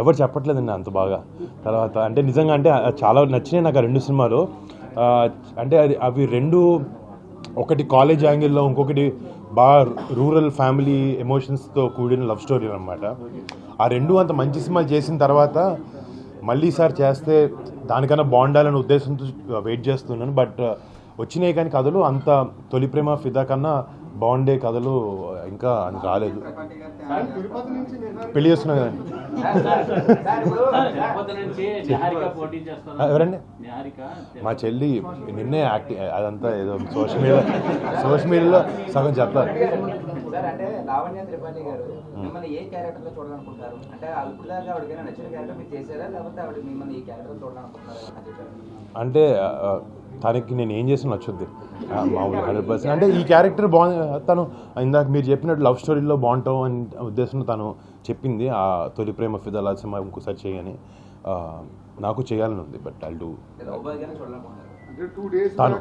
ఎవరు చెప్పట్లేదండి అంత బాగా. తర్వాత అంటే నిజంగా అంటే చాలా నచ్చినాయి నాకు ఆ రెండు సినిమాలు. అంటే అవి రెండు ఒకటి కాలేజ్ యాంగిల్లో, ఇంకొకటి బాగా రూరల్ ఫ్యామిలీ ఎమోషన్స్తో కూడిన లవ్ స్టోరీ అనమాట. ఆ రెండు అంత మంచి సినిమాలు చేసిన తర్వాత మళ్ళీ సార్ చేస్తే దానికన్నా బాగుండాలనే ఉద్దేశంతో వెయిట్ చేస్తున్నాను. బట్ వచ్చినాయి కానీ కథలు అంత తొలి ప్రేమ ఫిదా కన్నా బాగుండే కథలు ఇంకా అని రాలేదు. పెళ్లి చేస్తున్నా కదండి. ఎవరండి? మా చెల్లి నిన్నే యాక్టింగ్ అదంతా ఏదో సోషల్ మీడియాలో సగం చెప్తారు. అంటే తనకి నేను ఏం చేసినా నచ్చుద్ది మామూలు 100%. అంటే ఈ క్యారెక్టర్ బాగుంది, తను ఇందాక మీరు చెప్పినట్టు లవ్ స్టోరీలో బాగుంటావు అని ఉద్దేశంలో తను చెప్పింది. ఆ తొలి ప్రేమ ఫిదా సినిమా ఇంకోసారి చేయని నాకు చేయాలని ఉంది. బట్ ఐ డూ తను